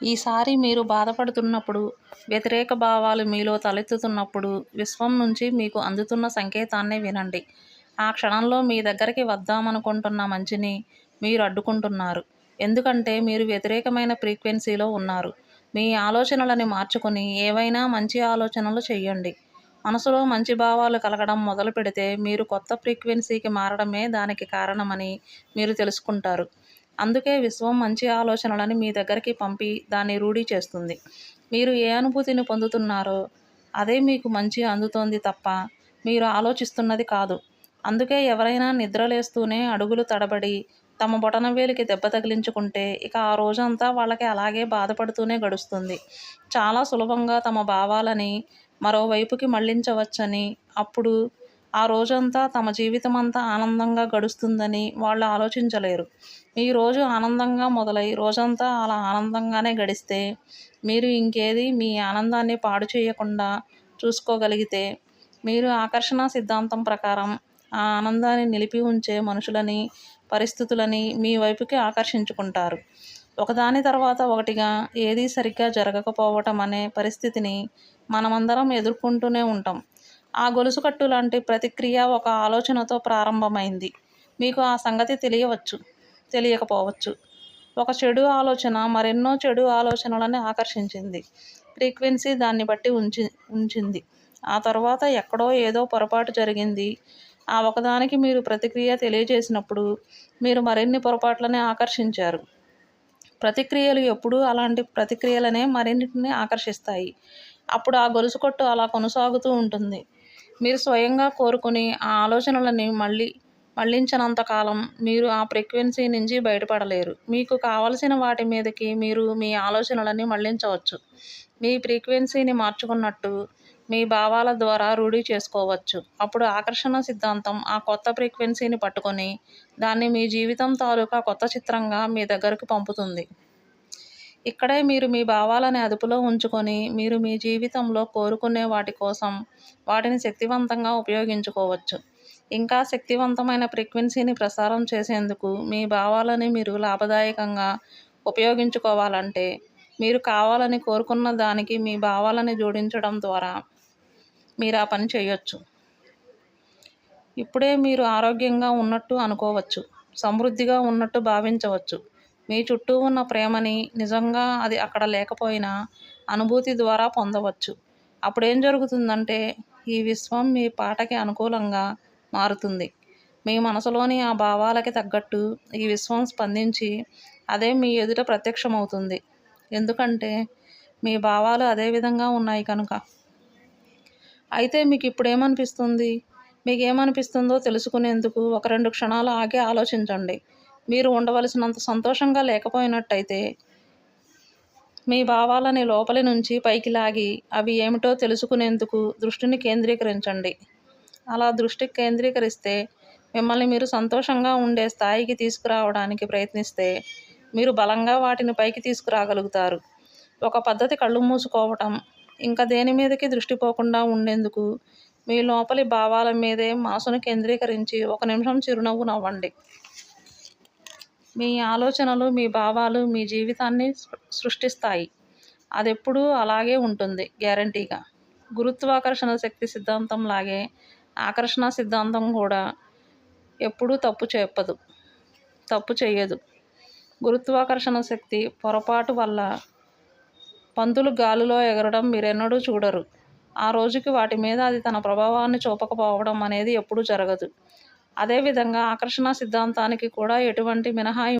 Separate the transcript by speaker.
Speaker 1: ఈసారి మీరు బాధపడుతున్నప్పుడు, వ్యతిరేక భావాలు మీలో తలెత్తుతున్నప్పుడు విశ్వం నుంచి మీకు అందుతున్న సంకేతాన్నే వినండి. ఆ క్షణంలో మీ దగ్గరికి వద్దామనుకుంటున్న మంచిని మీరు అడ్డుకుంటున్నారు. ఎందుకంటే మీరు వ్యతిరేకమైన ఫ్రీక్వెన్సీలో ఉన్నారు. మీ ఆలోచనలని మార్చుకొని ఏవైనా మంచి ఆలోచనలు చెయ్యండి. మనసులో మంచి భావాలు కలగడం మొదలు పెడితే మీరు కొత్త ఫ్రీక్వెన్సీకి మారడమే దానికి కారణమని మీరు తెలుసుకుంటారు. అందుకే విశ్వం మంచి ఆలోచనలని మీ దగ్గరికి పంపి దాన్ని రూఢీ చేస్తుంది. మీరు ఏ అనుభూతిని పొందుతున్నారో అదే మీకు మంచి అందుతోంది తప్ప మీరు ఆలోచిస్తున్నది కాదు. అందుకే ఎవరైనా నిద్రలేస్తూనే అడుగులు తడబడి తమ బొటనవేలికి దెబ్బ తగిలించుకుంటే ఇక ఆ రోజంతా వాళ్ళకి అలాగే బాధపడుతూనే గడుస్తుంది. చాలా సులభంగా తమ భావాలని మరోవైపుకి మళ్లించవచ్చని, అప్పుడు ఆ రోజంతా తమ జీవితమంతా ఆనందంగా గడుస్తుందని వాళ్ళు ఆలోచించలేరు. ఈ రోజు ఆనందంగా మొదలై రోజంతా అలా ఆనందంగానే గడిస్తే, మీరు ఇంకేది మీ ఆనందాన్ని పాడు చేయకుండా చూసుకోగలిగితే, మీరు ఆకర్షణ సిద్ధాంతం ప్రకారం ఆ ఆనందాన్ని నిలిపి ఉంచే మనుషులని, పరిస్థితులని మీ వైపుకి ఆకర్షించుకుంటారు. ఒకదాని తర్వాత ఒకటిగా ఏదీ సరిగ్గా జరగకపోవటం అనే పరిస్థితిని మనమందరం ఎదుర్కొంటూనే ఉంటాం. ఆ గొలుసుకట్టు లాంటి ప్రతిక్రియ ఒక ఆలోచనతో ప్రారంభమైంది. మీకు ఆ సంగతి తెలియవచ్చు, తెలియకపోవచ్చు. ఒక చెడు ఆలోచన మరెన్నో చెడు ఆలోచనలను ఆకర్షించింది. ఫ్రీక్వెన్సీ దాన్ని బట్టి ఉంచింది. ఆ తర్వాత ఎక్కడో ఏదో పొరపాటు జరిగింది. ఆ ఒకదానికి మీరు ప్రతిక్రియ తెలియజేసినప్పుడు మీరు మరిన్ని పొరపాట్లనే ఆకర్షించారు. ప్రతిక్రియలు ఎప్పుడూ అలాంటి ప్రతిక్రియలనే మరిన్నిటిని ఆకర్షిస్తాయి. అప్పుడు ఆ గొలుసుకట్టు అలా కొనసాగుతూ ఉంటుంది. మీరు స్వయంగా కోరుకుని ఆ ఆలోచనలని మళ్లించనంతకాలం మీరు ఆ ఫ్రీక్వెన్సీ నుంచి బయటపడలేరు. మీకు కావలసిన వాటి మీదకి మీరు మీ ఆలోచనలని మళ్లించవచ్చు. మీ ఫ్రీక్వెన్సీని మార్చుకున్నట్టు మీ భావాల ద్వారా రూఢీ చేసుకోవచ్చు. అప్పుడు ఆకర్షణ సిద్ధాంతం ఆ కొత్త ఫ్రీక్వెన్సీని పట్టుకొని దాన్ని మీ జీవితం తాలూకా కొత్త చిత్రంగా మీ దగ్గరకు పంపుతుంది. ఇక్కడే మీరు మీ భావాలని అదుపులో ఉంచుకొని మీరు మీ జీవితంలో కోరుకునే వాటి కోసం వాటిని శక్తివంతంగా ఉపయోగించుకోవచ్చు. ఇంకా శక్తివంతమైన ఫ్రీక్వెన్సీని ప్రసారం చేసేందుకు మీ భావాలని మీరు లాభదాయకంగా ఉపయోగించుకోవాలంటే మీరు కావాలని కోరుకున్న దానికి మీ భావాలని జోడించడం ద్వారా మీరు ఆ పని చేయొచ్చు. ఇప్పుడే మీరు ఆరోగ్యంగా ఉన్నట్టు అనుకోవచ్చు, సమృద్ధిగా ఉన్నట్టు భావించవచ్చు. మీ చుట్టూ ఉన్న ప్రేమని నిజంగా అది అక్కడ లేకపోయినా అనుభూతి ద్వారా పొందవచ్చు. అప్పుడేం జరుగుతుందంటే ఈ విశ్వం మీ పాటకి అనుకూలంగా మారుతుంది. మీ మనసులోని ఆ భావాలకి తగ్గట్టు ఈ విశ్వం స్పందించి అదే మీ ఎదుట ప్రత్యక్షమవుతుంది. ఎందుకంటే మీ భావాలు అదే విధంగా ఉన్నాయి కనుక. అయితే మీకు ఇప్పుడేమనిపిస్తుంది? మీకేమనిపిస్తుందో తెలుసుకునేందుకు ఒక 2 క్షణాలు ఆగి ఆలోచించండి. మీరు ఉండవలసినంత సంతోషంగా లేకపోయినట్టయితే మీ భావాలని లోపలి నుంచి పైకి లాగి అవి ఏమిటో తెలుసుకునేందుకు దృష్టిని కేంద్రీకరించండి. అలా దృష్టి కేంద్రీకరిస్తే మిమ్మల్ని మీరు సంతోషంగా ఉండే స్థాయికి తీసుకురావడానికి ప్రయత్నిస్తే మీరు బలంగా వాటిని పైకి తీసుకురాగలుగుతారు. ఒక పద్ధతి కళ్ళు మూసుకోవటం. ఇంకా దేని మీదకి దృష్టి పోకుండా ఉండేందుకు మీ లోపలి భావాల మీదే మనసును కేంద్రీకరించి 1 నిమిషం చిరునవ్వు నవ్వండి. మీ ఆలోచనలు, మీ భావాలు మీ జీవితాన్ని సృష్టిస్తాయి. అదెప్పుడూ అలాగే ఉంటుంది గ్యారంటీగా. గురుత్వాకర్షణ శక్తి సిద్ధాంతం లాగే ఆకర్షణ సిద్ధాంతం కూడా ఎప్పుడూ తప్పు చేయదు. గురుత్వాకర్షణ శక్తి పొరపాటు వల్ల పందులు గాలిలో ఎగరడం మీరెన్నడూ చూడరు. ఆ రోజుకి వాటి మీద అది తన ప్రభావాన్ని చూపకపోవడం అనేది ఎప్పుడూ జరగదు. అదేవిధంగా ఆకర్షణ సిద్ధాంతానికి కూడా ఎటువంటి మినహాయింపు